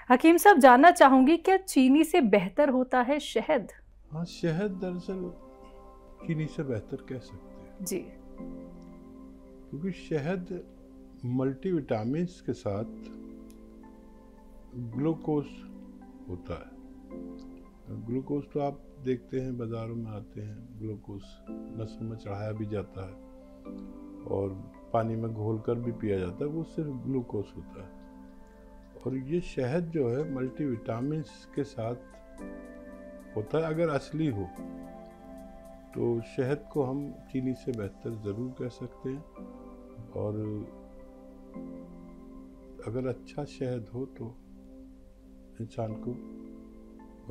हकीम साहब, जानना चाहूंगी क्या चीनी से बेहतर होता है शहद? हाँ, शहद दरअसल चीनी से बेहतर कह सकते हैं जी। क्योंकि शहद मल्टीविटामिन्स के साथ ग्लूकोज होता है। ग्लूकोज तो आप देखते हैं बाज़ारों में आते हैं, ग्लूकोज नसों में चढ़ाया भी जाता है और पानी में घोल कर भी पिया जाता है, वो सिर्फ ग्लूकोज होता है। और ये शहद जो है मल्टीविटामिन्स के साथ होता है। अगर असली हो तो शहद को हम चीनी से बेहतर ज़रूर कह सकते हैं। और अगर अच्छा शहद हो तो इंसान को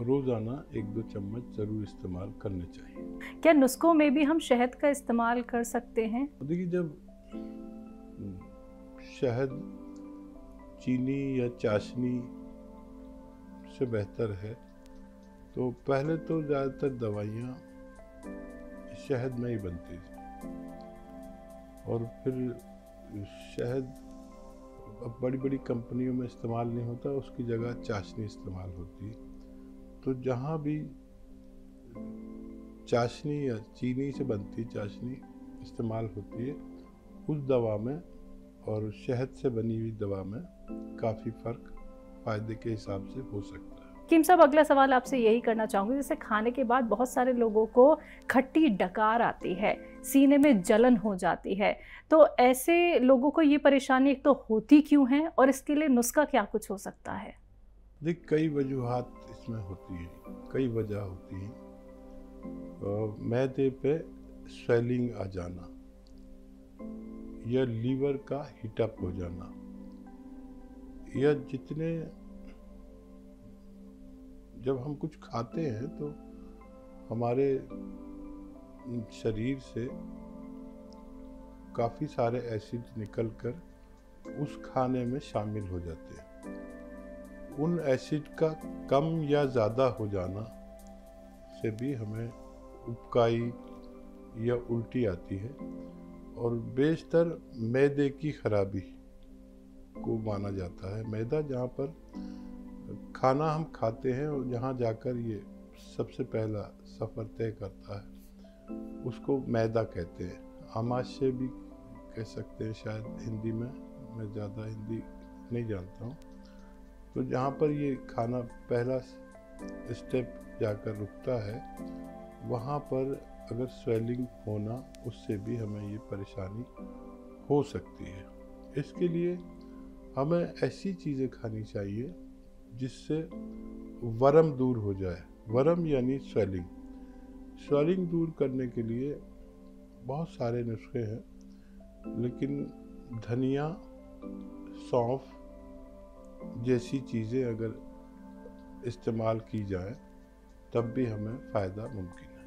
रोज़ाना 1-2 चम्मच ज़रूर इस्तेमाल करने चाहिए। क्या नुस्खों में भी हम शहद का इस्तेमाल कर सकते हैं? देखिए, जब शहद चीनी या चाशनी से बेहतर है तो पहले तो ज़्यादातर दवाइयाँ शहद में ही बनती थी और फिर शहद अब बड़ी बड़ी कंपनियों में इस्तेमाल नहीं होता, उसकी जगह चाशनी इस्तेमाल होती है। तो जहाँ भी चाशनी या चीनी से बनती चाशनी इस्तेमाल होती है, उस दवा में और शहद से बनी हुई दवा में काफ़ी फ़र्क फ़ायदे के हिसाब से हो सकता है। हकीम साहब, अगला सवाल आपसे यही करना चाहूँगी, जैसे खाने के बाद बहुत सारे लोगों को खट्टी डकार आती है, सीने में जलन हो जाती है, तो ऐसे लोगों को ये परेशानी एक तो होती क्यों है और इसके लिए नुस्खा क्या कुछ हो सकता है? देख, कई वजूहात इसमें होती है, कई वजह होती हैं। मैदे पे स्वेलिंग आ जाना या लीवर का हीटअप हो जाना या जब हम कुछ खाते हैं तो हमारे शरीर से काफ़ी सारे एसिड निकलकर उस खाने में शामिल हो जाते हैं। उन एसिड का कम या ज़्यादा हो जाना से भी हमें उबकाई या उल्टी आती है और बेशतर मैदे की खराबी को माना जाता है। मैदा जहाँ पर खाना हम खाते हैं और जहाँ जाकर ये सबसे पहला सफ़र तय करता है, उसको मैदा कहते हैं। आमाशय भी कह सकते हैं शायद हिंदी में, मैं ज़्यादा हिंदी नहीं जानता हूँ। तो जहाँ पर ये खाना पहला स्टेप जाकर रुकता है, वहाँ पर अगर स्वेलिंग होना, उससे भी हमें ये परेशानी हो सकती है। इसके लिए हमें ऐसी चीज़ें खानी चाहिए जिससे वरम दूर हो जाए। वरम यानी स्वेलिंग। स्वेलिंग दूर करने के लिए बहुत सारे नुस्खे हैं, लेकिन धनिया, सौंफ जैसी चीज़ें अगर इस्तेमाल की जाए तब भी हमें फ़ायदा मुमकिन है।